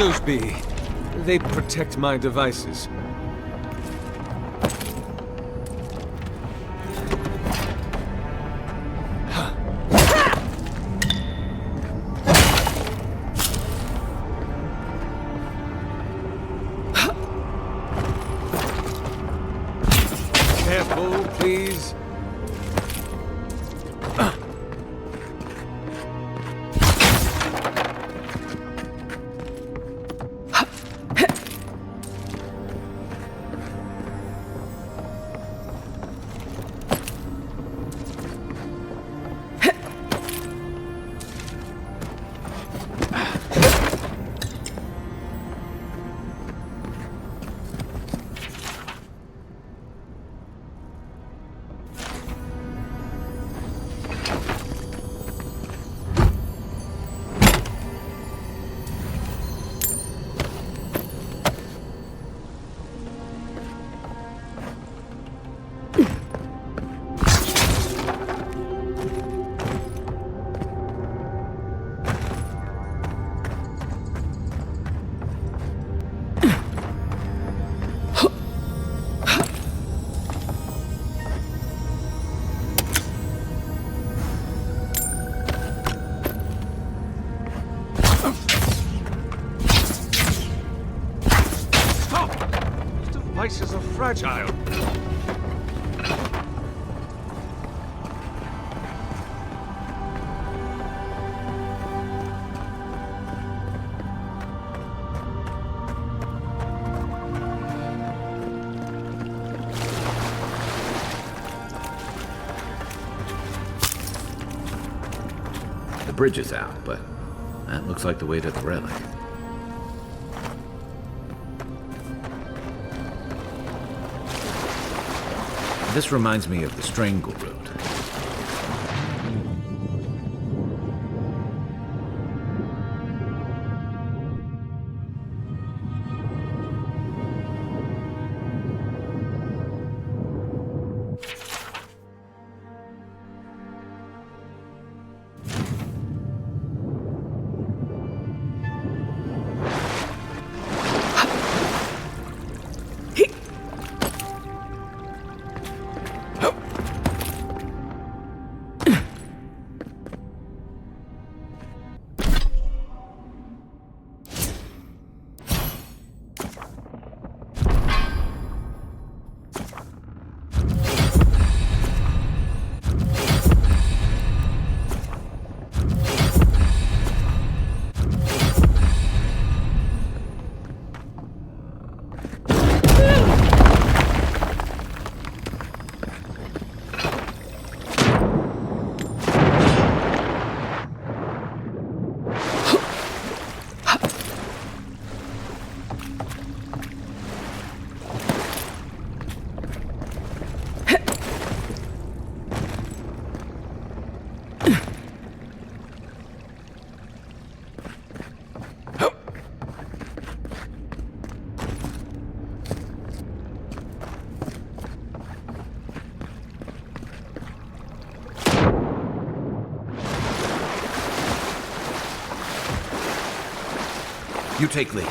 those be. They protect my devices. Careful, please. Devices are fragile. The bridge is out, but that looks like the way to the relic. This reminds me of the Strangle Route. You take lead.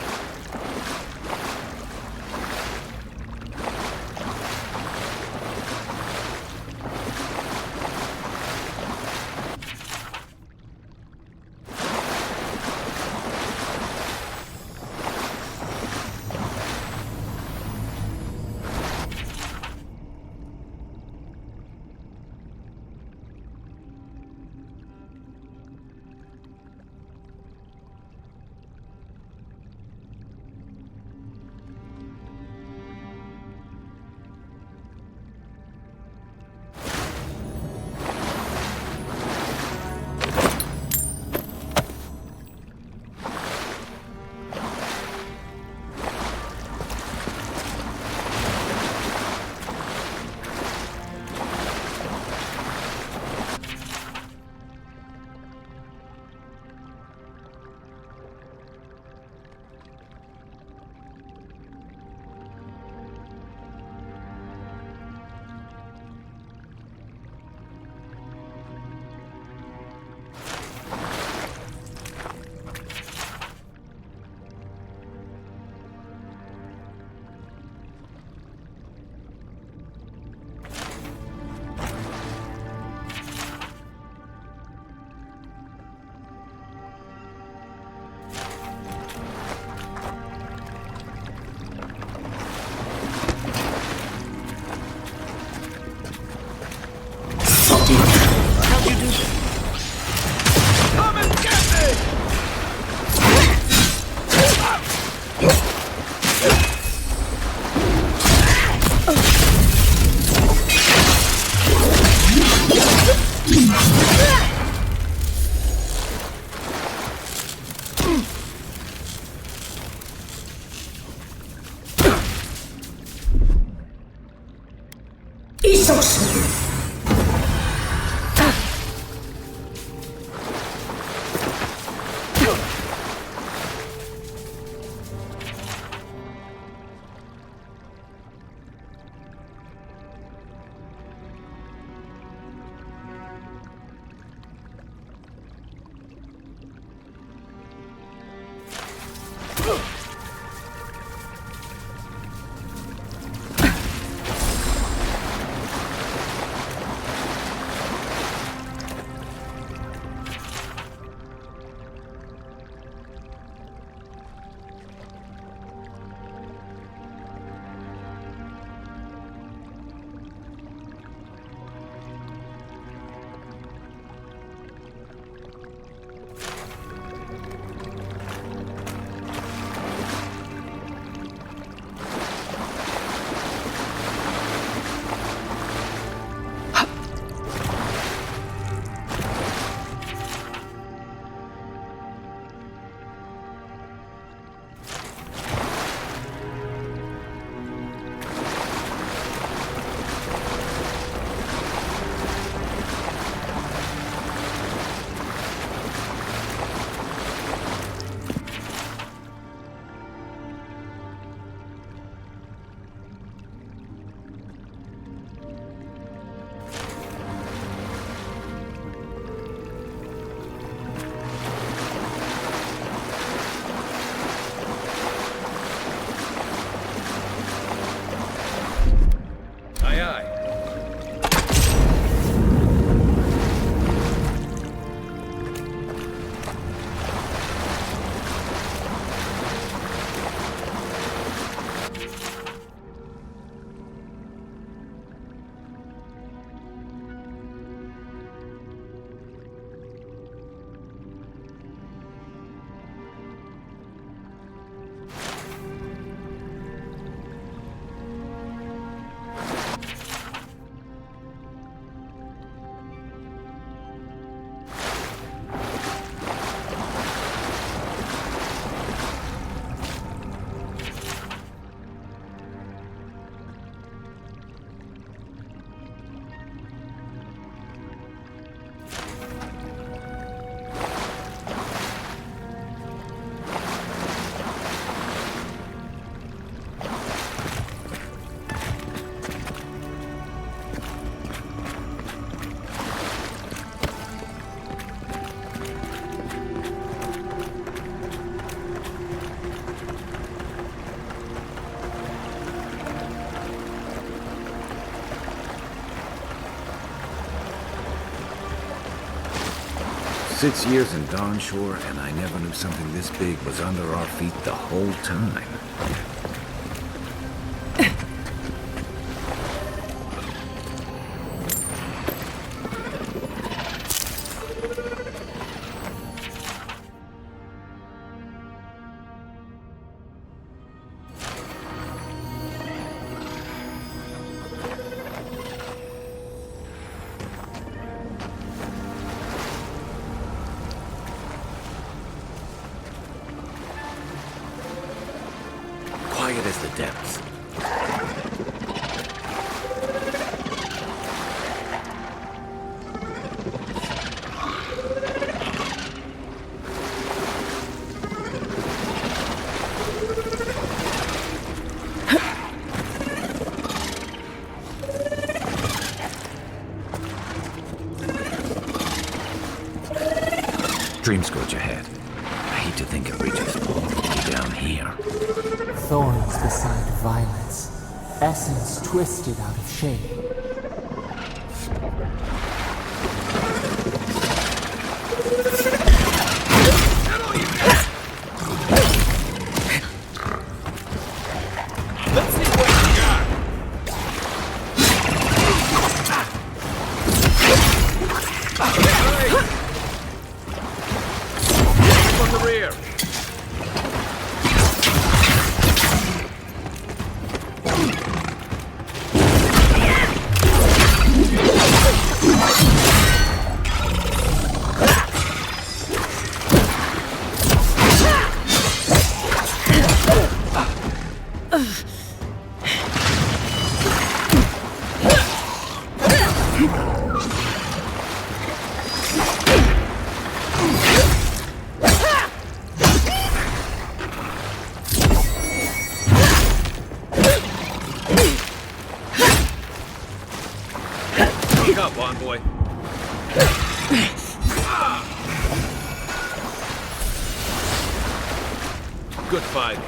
6 years in Dawnshore, and I never knew something this big was under our feet the whole time. Quiet as the depths. Dream scourge ahead. I hate to think it reaches all the way down here. Thorns beside violets, essence twisted out of shape. Let's see what you got. Hey! From the rear. envoy. Good fight.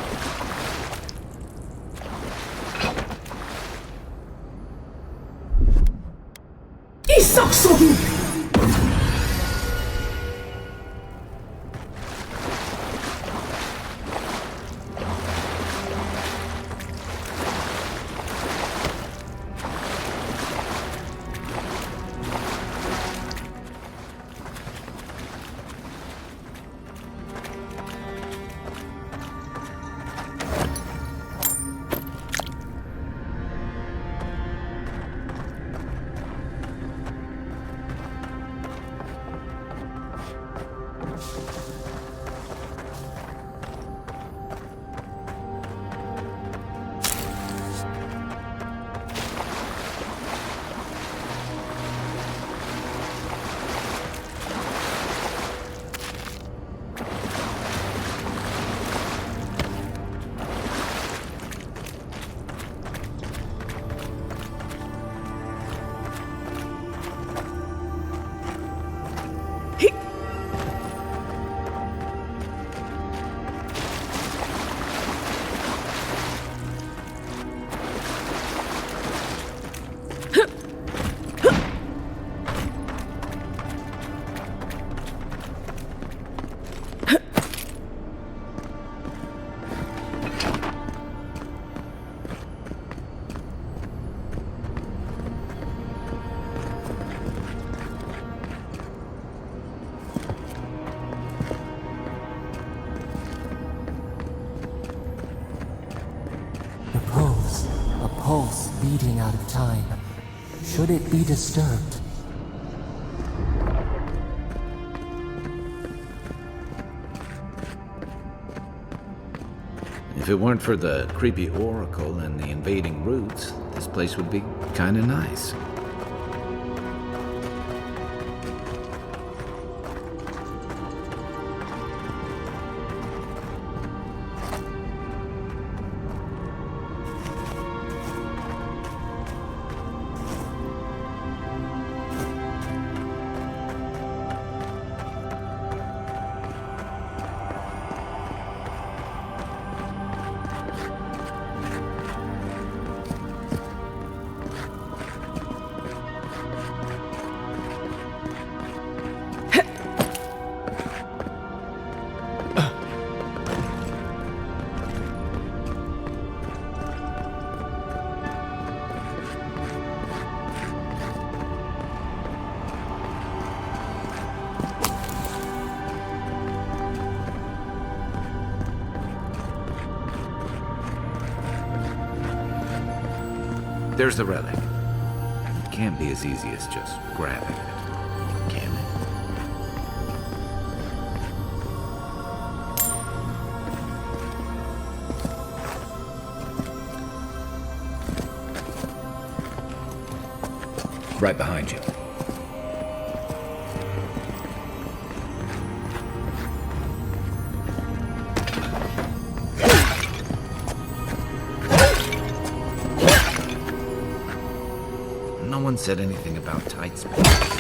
A pulse beating out of time. Should it be disturbed? If it weren't for the creepy oracle and the invading roots, this place would be kinda nice. There's the relic. It can't be as easy as just grabbing it, can it? Right behind you. No one said anything about tight space.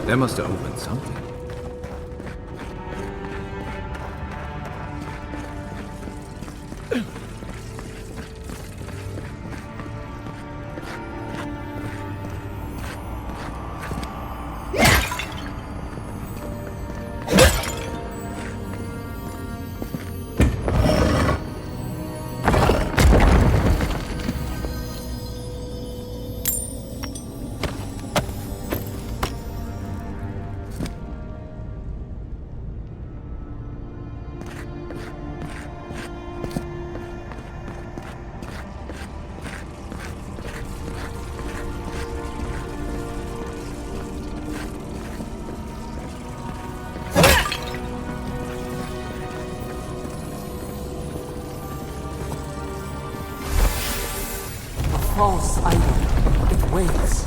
That must have opened something. False idol. It waits.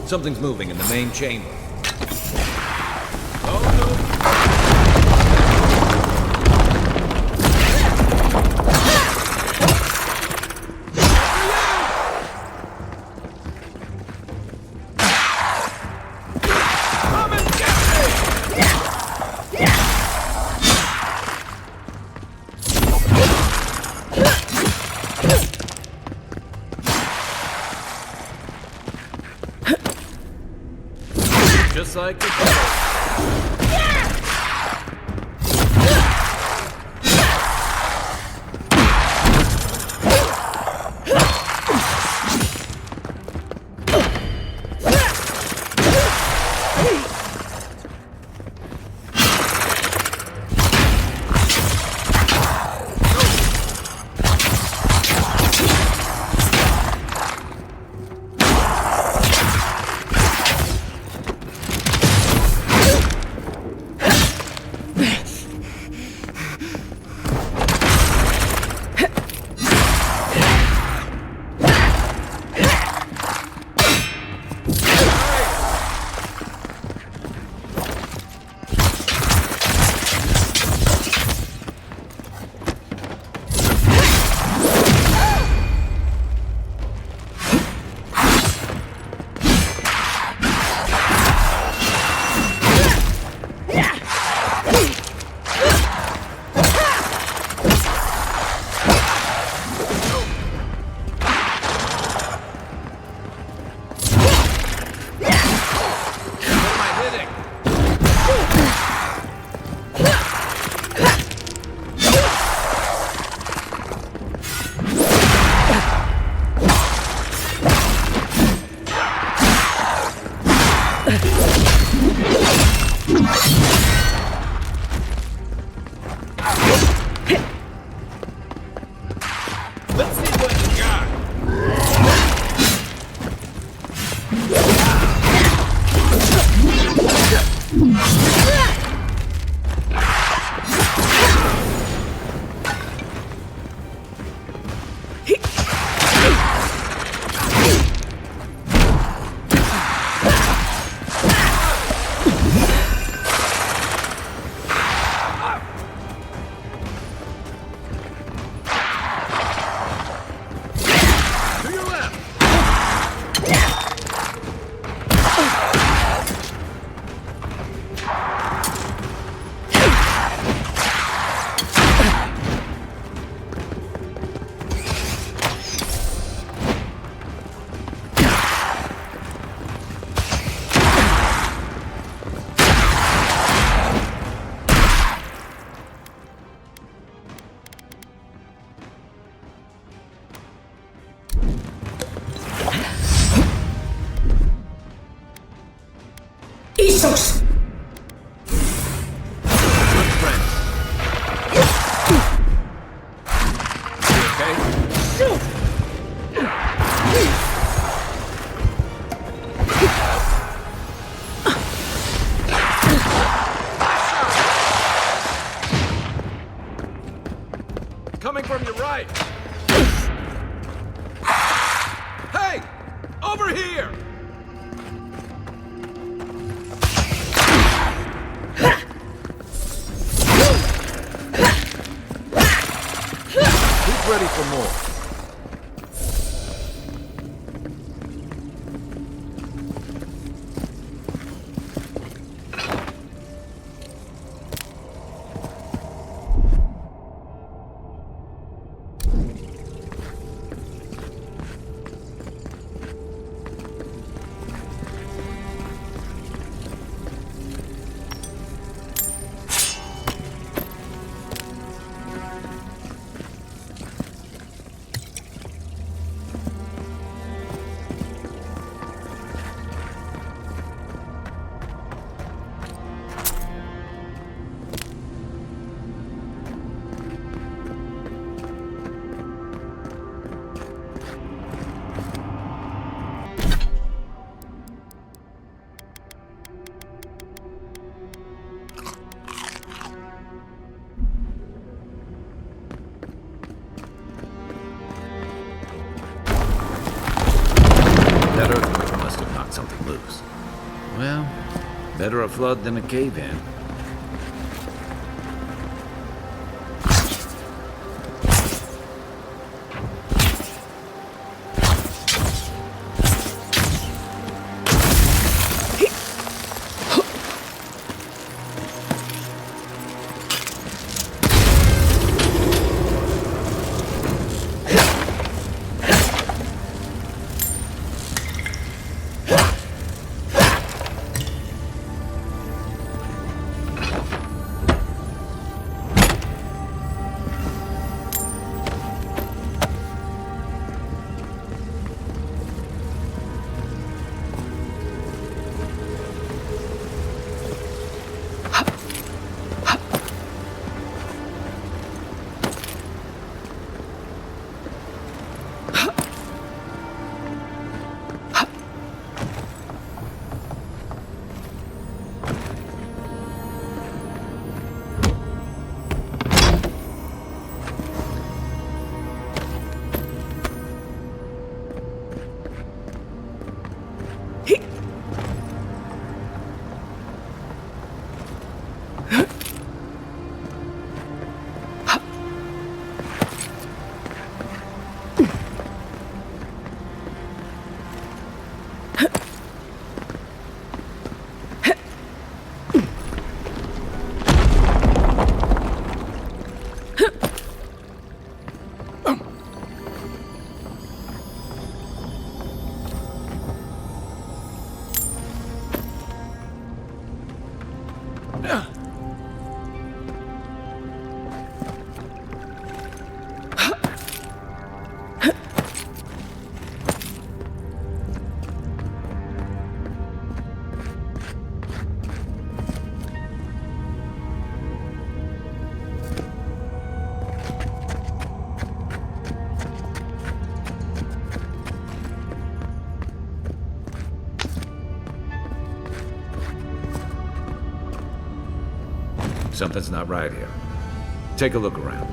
Something's moving in the main chamber. Just like the Isos! good friend. Okay? Coming from your right. Hey! Over here! Who's ready for more? something loose. Well, better a flood than a cave-in. Something's not right here. Take a look around.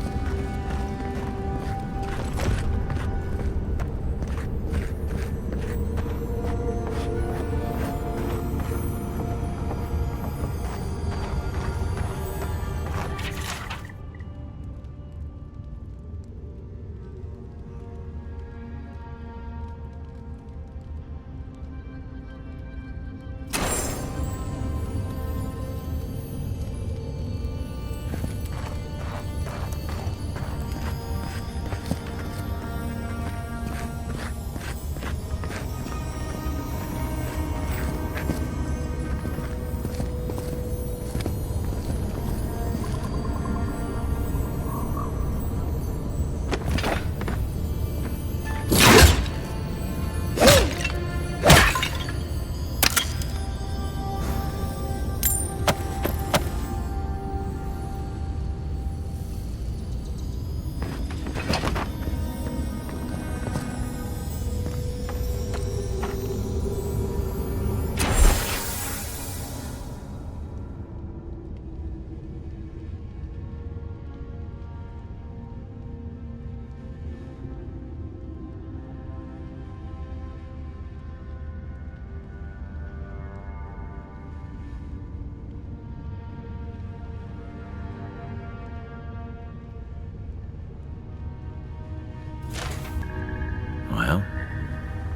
Well,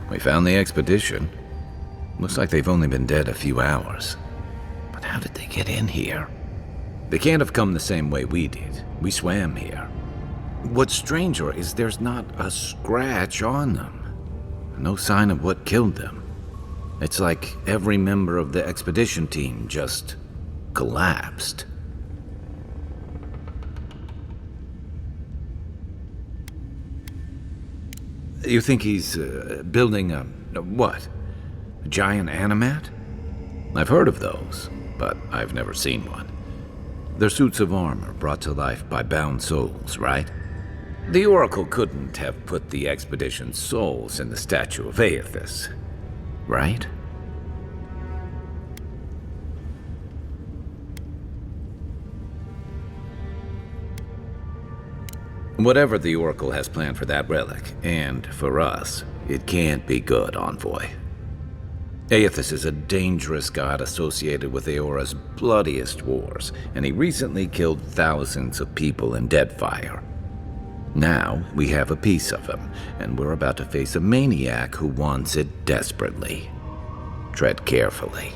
we found the expedition. Looks like they've only been dead a few hours. But how did they get in here? They can't have come the same way we did. We swam here. What's stranger is there's not a scratch on them. No sign of what killed them. It's like every member of the expedition team just collapsed. You think he's building a what? A giant animat? I've heard of those, but I've never seen one. They're suits of armor brought to life by bound souls, right? The Oracle couldn't have put the expedition's souls in the statue of Aethys, right? Whatever the Oracle has planned for that relic, and for us, it can't be good, Envoy. Aethys is a dangerous god associated with Eora's bloodiest wars, and he recently killed thousands of people in Deadfire. Now, we have a piece of him, and we're about to face a maniac who wants it desperately. Tread carefully.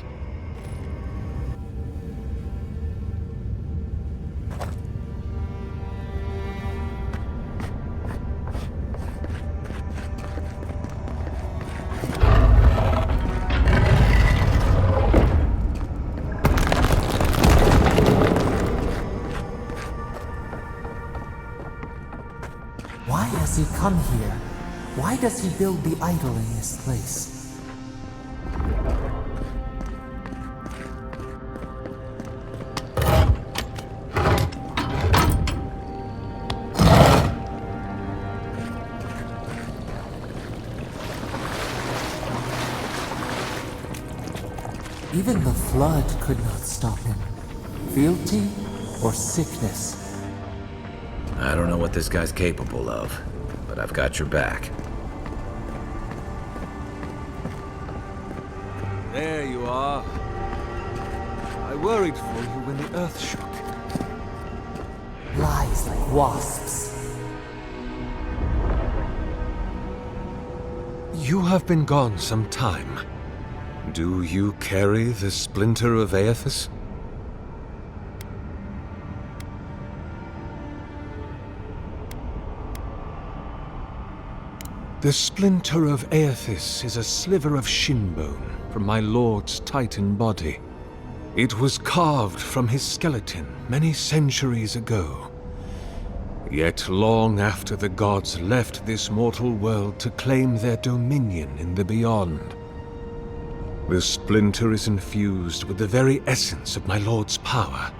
Why has he come here? Why does he build the idol in this place? Even the flood could not stop him. Fealty or sickness? I don't know what this guy's capable of, but I've got your back. There you are. I worried for you when the earth shook. Lies like wasps. You have been gone some time. Do you carry the splinter of Aethys? The splinter of Aethys is a sliver of shinbone from my lord's titan body. It was carved from his skeleton many centuries ago. Yet long after the gods left this mortal world to claim their dominion in the beyond, the splinter is infused with the very essence of my lord's power,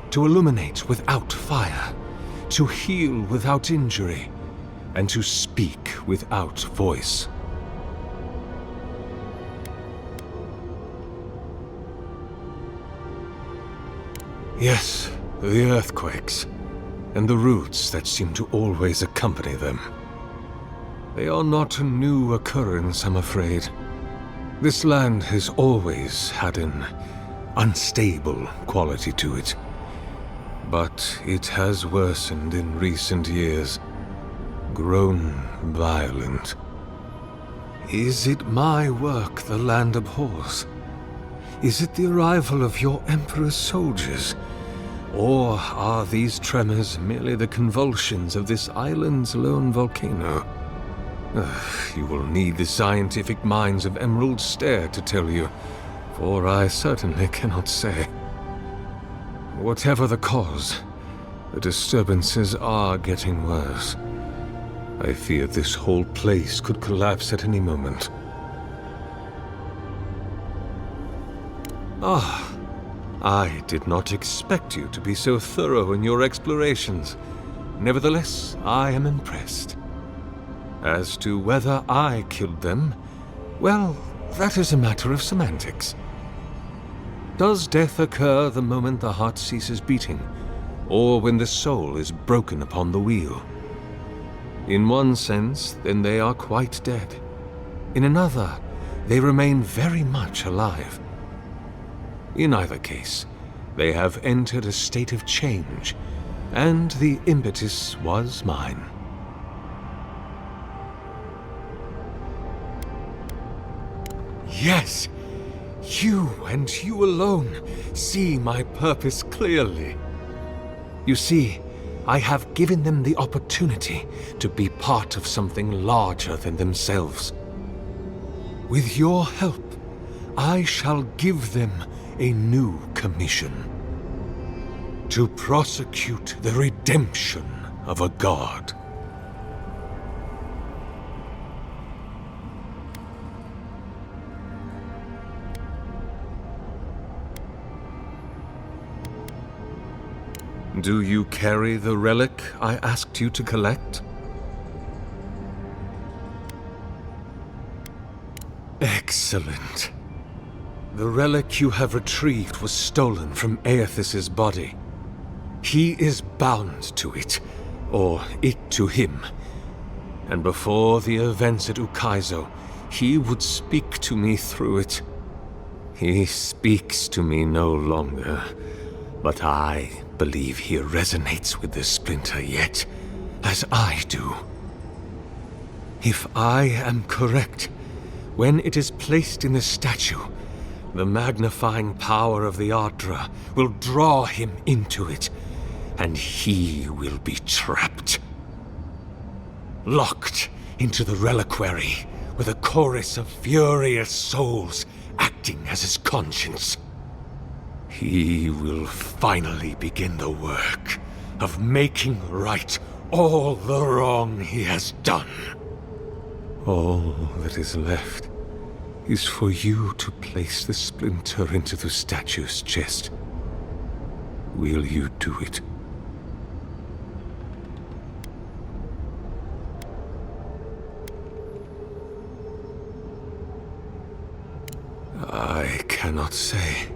to illuminate without fire, to heal without injury, and to speak without voice. Yes, the earthquakes, and the roots that seem to always accompany them. They are not a new occurrence, I'm afraid. This land has always had an unstable quality to it, but it has worsened in recent years. Grown violent. Is it my work the land abhors? Is it the arrival of your Emperor's soldiers? Or are these tremors merely the convulsions of this island's lone volcano? You will need the scientific minds of Emerald Stair to tell you, for I certainly cannot say. Whatever the cause, the disturbances are getting worse. I fear this whole place could collapse at any moment. I did not expect you to be so thorough in your explorations. Nevertheless, I am impressed. As to whether I killed them, well, that is a matter of semantics. Does death occur the moment the heart ceases beating, or when the soul is broken upon the wheel? In one sense, then they are quite dead. In another, they remain very much alive. In either case, they have entered a state of change, and the impetus was mine. Yes, you and you alone see my purpose clearly. You see, I have given them the opportunity to be part of something larger than themselves. With your help, I shall give them a new commission. To prosecute the redemption of a god. Do you carry the relic I asked you to collect? Excellent. The relic you have retrieved was stolen from Aethys' body. He is bound to it, or it to him. And before the events at Ukaizo, he would speak to me through it. He speaks to me no longer, but I believe he resonates with the splinter yet, as I do. If I am correct, when it is placed in the statue, the magnifying power of the Ardra will draw him into it, and he will be trapped. Locked into the reliquary with a chorus of furious souls acting as his conscience. He will finally begin the work of making right all the wrong he has done. All that is left is for you to place the splinter into the statue's chest. Will you do it? I cannot say.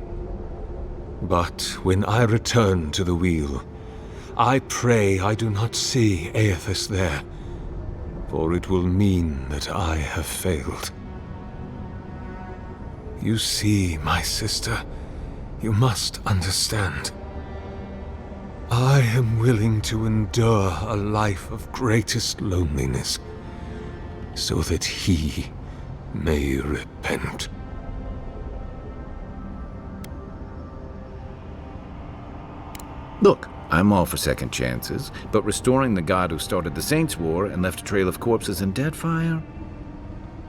But when I return to the wheel, I pray I do not see Aethys there, for it will mean that I have failed. You see, my sister, you must understand. I am willing to endure a life of greatest loneliness, so that he may repent. Look, I'm all for second chances, but restoring the god who started the Saints' War and left a trail of corpses in Deadfire?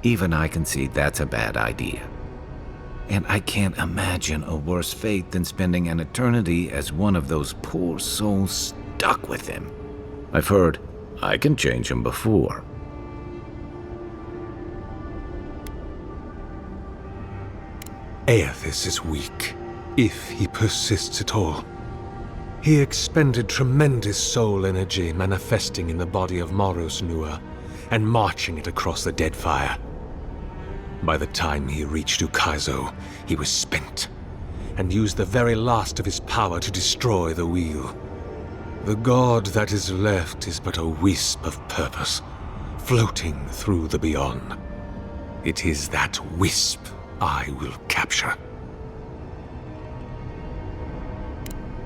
Even I concede that's a bad idea. And I can't imagine a worse fate than spending an eternity as one of those poor souls stuck with him. I've heard I can change him before. Aethys is weak, if he persists at all. He expended tremendous soul energy manifesting in the body of Moros Nua and marching it across the Deadfire. By the time he reached Ukaizo, he was spent, and used the very last of his power to destroy the wheel. The god that is left is but a wisp of purpose, floating through the beyond. It is that wisp I will capture.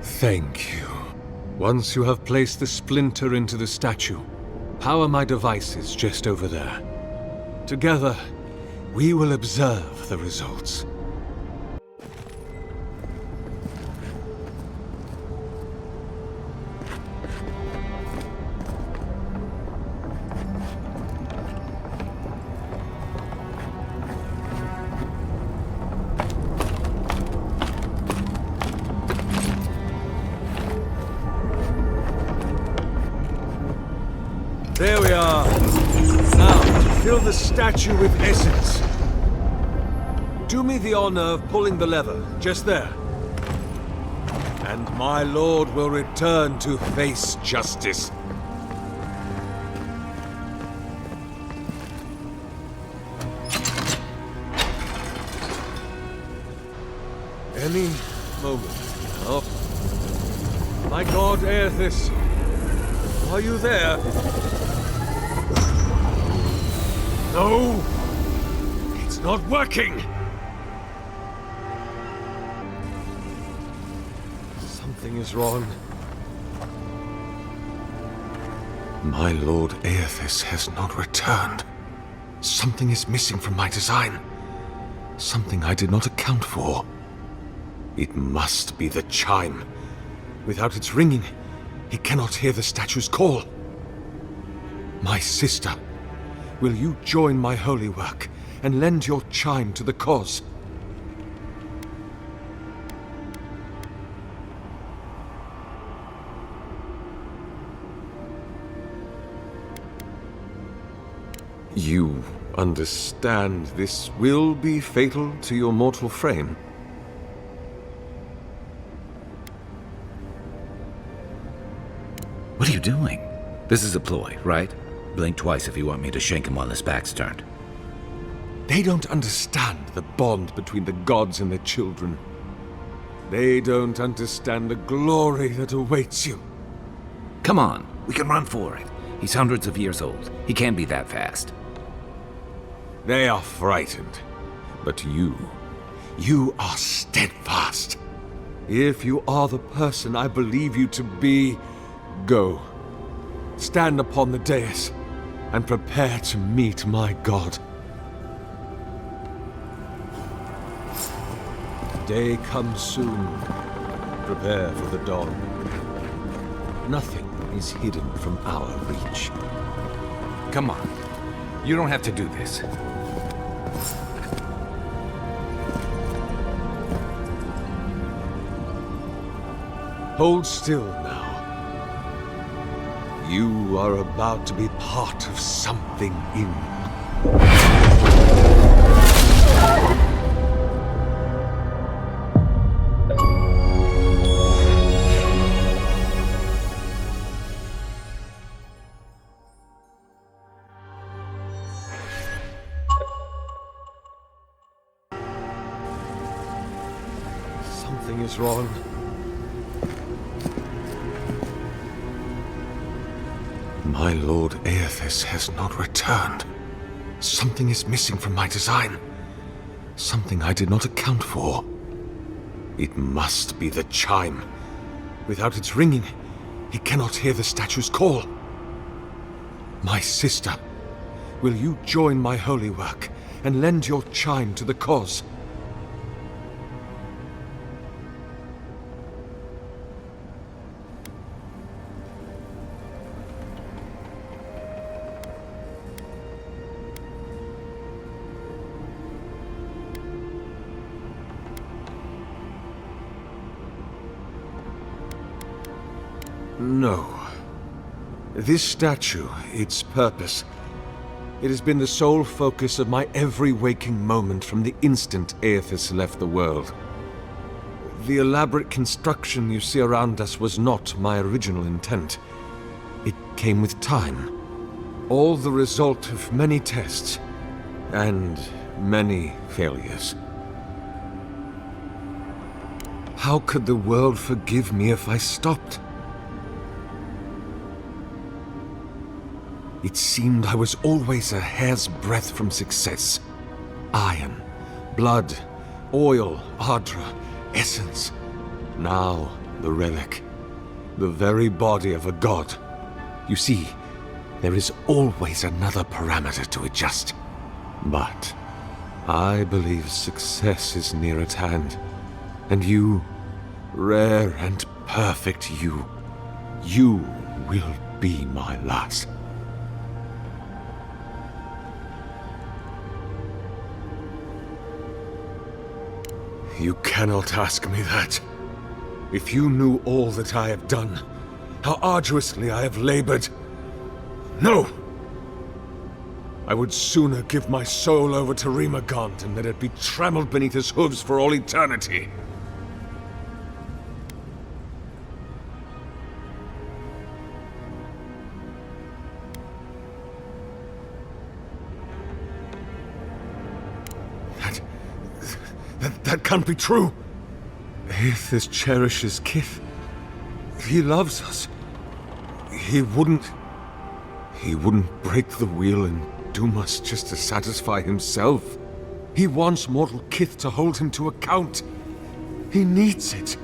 Thank you. Once you have placed the splinter into the statue, power my devices just over there. Together, we will observe the results. There we are. Now, fill the statue with essence. Do me the honor of pulling the lever, just there. And my lord will return to face justice. Any moment now. My god Aethys, are you there? No! It's not working! Something is wrong. My lord Aethys has not returned. Something is missing from my design. Something I did not account for. It must be the chime. Without its ringing, he cannot hear the statue's call. My sister, will you join my holy work and lend your chime to the cause? You understand this will be fatal to your mortal frame? What are you doing? This is a ploy, right? Blink twice if you want me to shank him while his back's turned. They don't understand the bond between the gods and their children. They don't understand the glory that awaits you. Come on, we can run for it. He's hundreds of years old. He can't be that fast. They are frightened. But you are steadfast. If you are the person I believe you to be, go. Stand upon the dais and prepare to meet my god. Day comes soon. Prepare for the dawn. Nothing is hidden from our reach. Come on. You don't have to do this. Hold still now. You are about to be part of something in. Something is wrong. My Lord Aethys has not returned. Something is missing from my design. Something I did not account for. It must be the chime. Without its ringing, he cannot hear the statue's call. My sister, will you join my holy work and lend your chime to the cause? No. This statue, its purpose, it has been the sole focus of my every waking moment from the instant Aethys left the world. The elaborate construction you see around us was not my original intent. It came with time. All the result of many tests, and many failures. How could the world forgive me if I stopped? It seemed I was always a hair's breadth from success. Iron, blood, oil, Ardra, essence. Now, the relic. The very body of a god. You see, there is always another parameter to adjust. But I believe success is near at hand. And you, rare and perfect you will be my last. You cannot ask me that. If you knew all that I have done, how arduously I have labored. No! I would sooner give my soul over to Remagant and let it be trampled beneath his hooves for all eternity. That can't be true. Aethys cherishes Kith. He loves us. He wouldn't break the wheel and doom us just to satisfy himself. He wants mortal Kith to hold him to account. He needs it.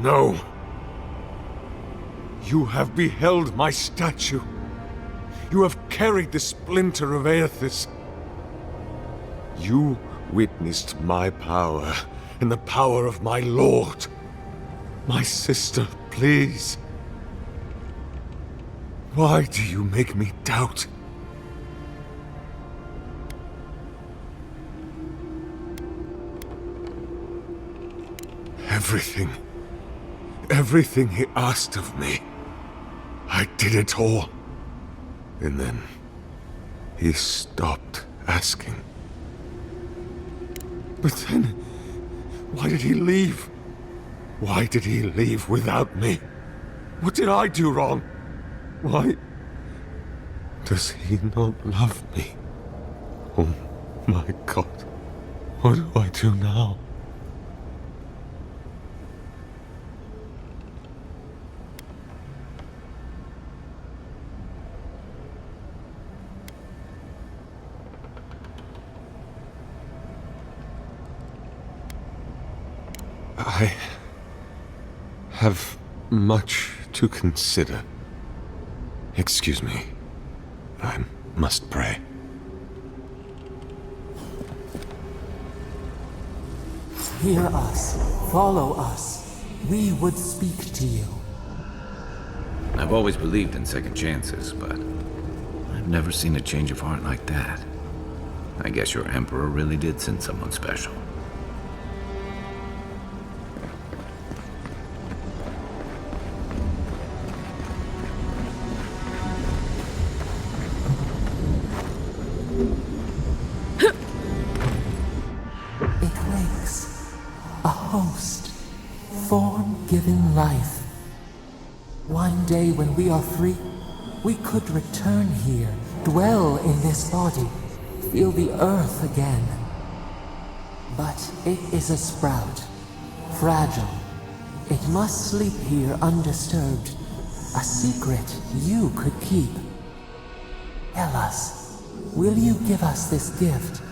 No. You have beheld my statue. You have carried the splinter of Aethys. You witnessed my power and the power of my lord. My sister, please. Why do you make me doubt? Everything he asked of me, I did it all. And then he stopped asking. But then, why did he leave? Why did he leave without me? What did I do wrong? Does he not love me? Oh my God. What do I do now? I have much to consider. Excuse me. I must pray. Hear us. Follow us. We would speak to you. I've always believed in second chances, but I've never seen a change of heart like that. I guess your Emperor really did send someone special. It wakes. A host. Form-given life. One day when we are free, we could return here, dwell in this body, feel the earth again. But it is a sprout, fragile. It must sleep here undisturbed. A secret you could keep. Tell us, will you give us this gift?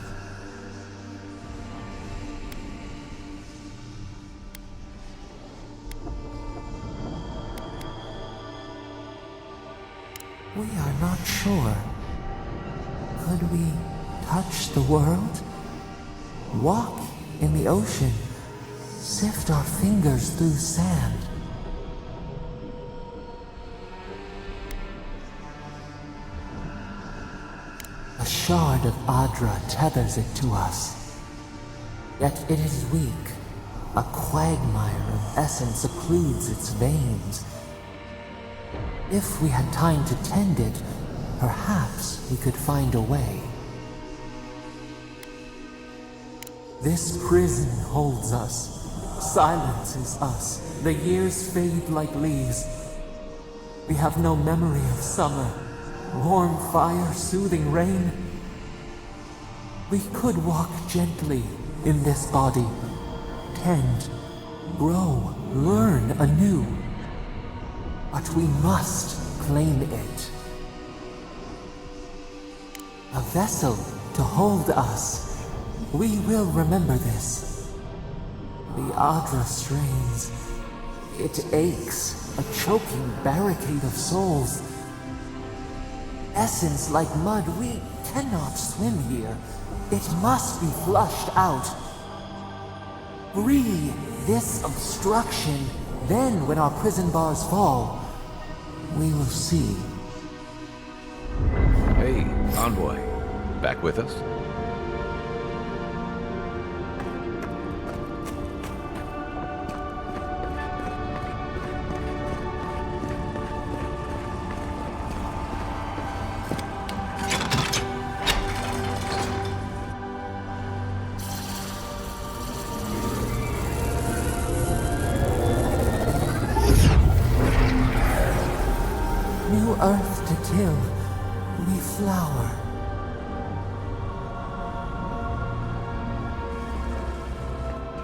We are not sure. Could we touch the world? Walk in the ocean? Sift our fingers through sand? A shard of Adra tethers it to us. Yet it is weak. A quagmire of essence occludes its veins. If we had time to tend it, perhaps we could find a way. This prison holds us, silences us. The years fade like leaves. We have no memory of summer, warm fire, soothing rain. We could walk gently in this body, tend, grow, learn anew. But we must claim it. A vessel to hold us. We will remember this. The Adra strains. It aches, a choking barricade of souls. Essence like mud, we cannot swim here. It must be flushed out. Free this obstruction, then when our prison bars fall, we will see. Hey, Envoy. Back with us? New earth to till, we flower.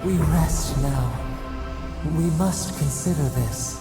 We rest now. We must consider this.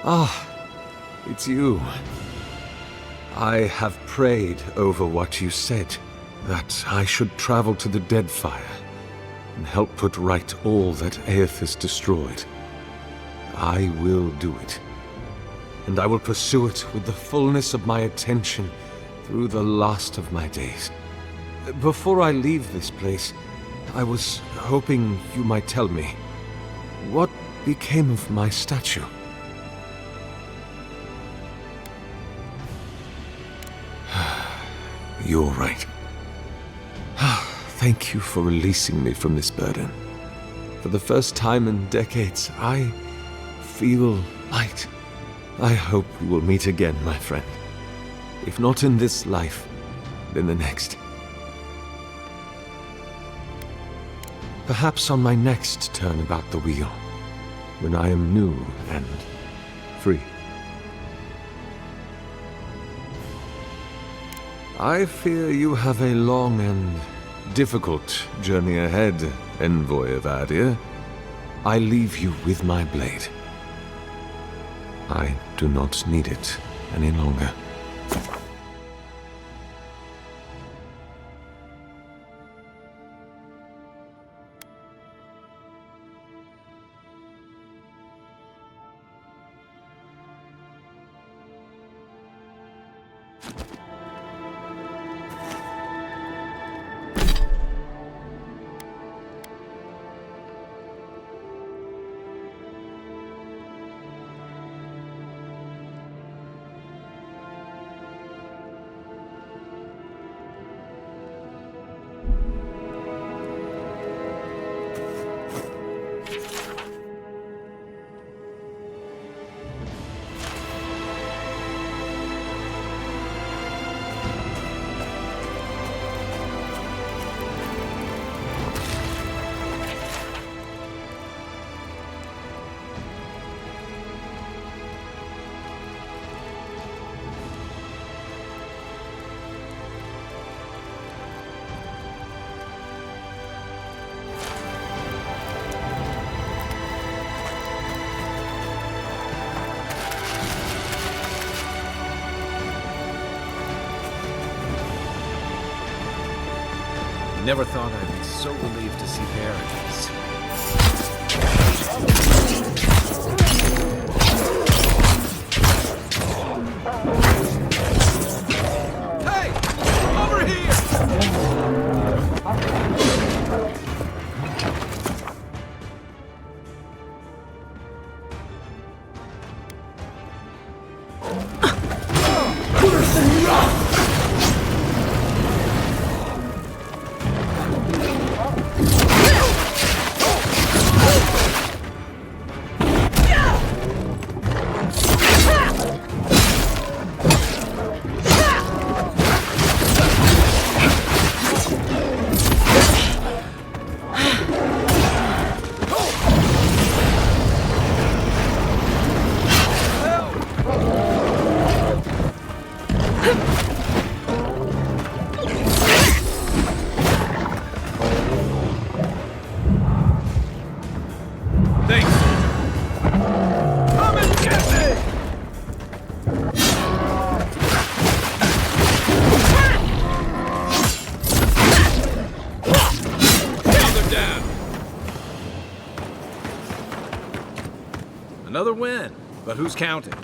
It's you. I have prayed over what you said, that I should travel to the Deadfire and help put right all that Aethys destroyed. I will do it, and I will pursue it with the fullness of my attention through the last of my days. Before I leave this place, I was hoping you might tell me, what became of my statue? You're right. Thank you for releasing me from this burden. For the first time in decades, I feel light. I hope we will meet again, my friend. If not in this life, then the next. Perhaps on my next turn about the wheel, when I am new and free. I fear you have a long and difficult journey ahead, envoy of Ardyr. I leave you with my blade. I do not need it any longer. Never thought I'd be so relieved to see paradise. Hey! Over Another win, but who's counting?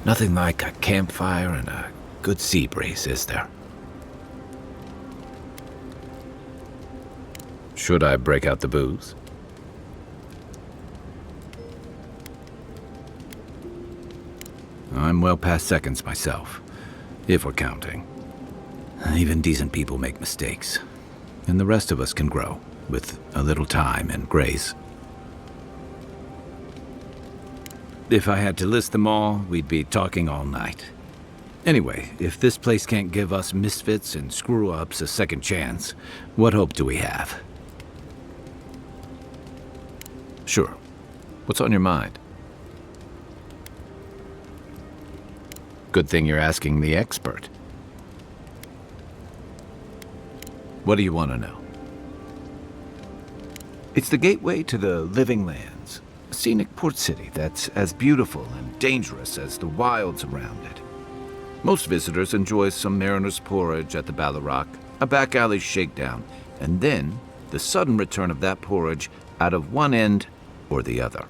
Nothing like a campfire and a good sea breeze, is there? Should I break out the booze? I'm well past seconds myself, if we're counting. Even decent people make mistakes, and the rest of us can grow, with a little time and grace. If I had to list them all, we'd be talking all night. Anyway, if this place can't give us misfits and screw-ups a second chance, what hope do we have? Sure. What's on your mind? Good thing you're asking the expert. What do you want to know? It's the gateway to the Living Lands, a scenic port city that's as beautiful and dangerous as the wilds around it. Most visitors enjoy some mariner's porridge at the Ballarrock, a back alley shakedown, and then the sudden return of that porridge out of one end or the other.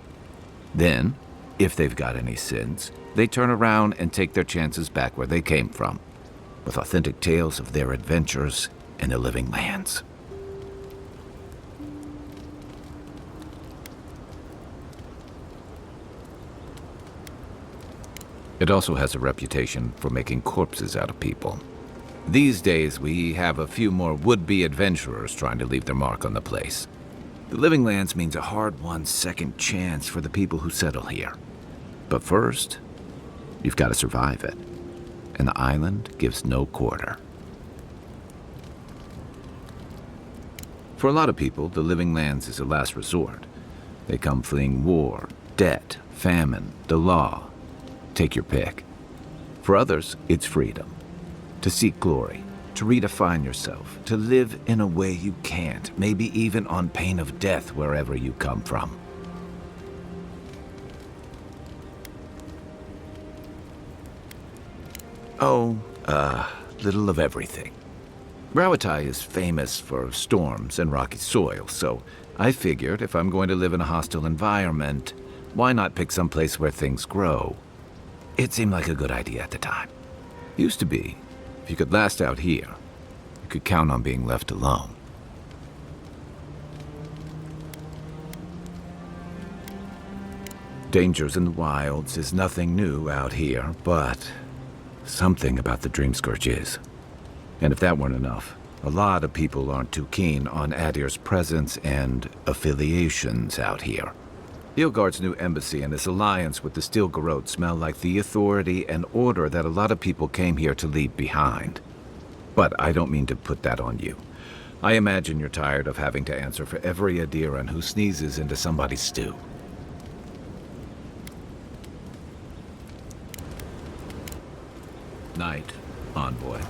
Then, if they've got any sins, they turn around and take their chances back where they came from, with authentic tales of their adventures in the Living Lands. It also has a reputation for making corpses out of people. These days, we have a few more would-be adventurers trying to leave their mark on the place. The Living Lands means a hard-won second chance for the people who settle here. But first, you've got to survive it. And the island gives no quarter. For a lot of people, the Living Lands is a last resort. They come fleeing war, debt, famine, the law. Take your pick. For others, it's freedom. To seek glory, to redefine yourself, to live in a way you can't, maybe even on pain of death wherever you come from. Oh, little of everything. Rawatai is famous for storms and rocky soil, so I figured if I'm going to live in a hostile environment, why not pick some place where things grow? It seemed like a good idea at the time. Used to be, if you could last out here, you could count on being left alone. Dangers in the wilds is nothing new out here, but something about the Dreamscourge is. And if that weren't enough, a lot of people aren't too keen on Adir's presence and affiliations out here. Ilgard's new embassy and his alliance with the Steel Garrote smell like the authority and order that a lot of people came here to leave behind. But I don't mean to put that on you. I imagine you're tired of having to answer for every Ardyran who sneezes into somebody's stew. Night, envoy.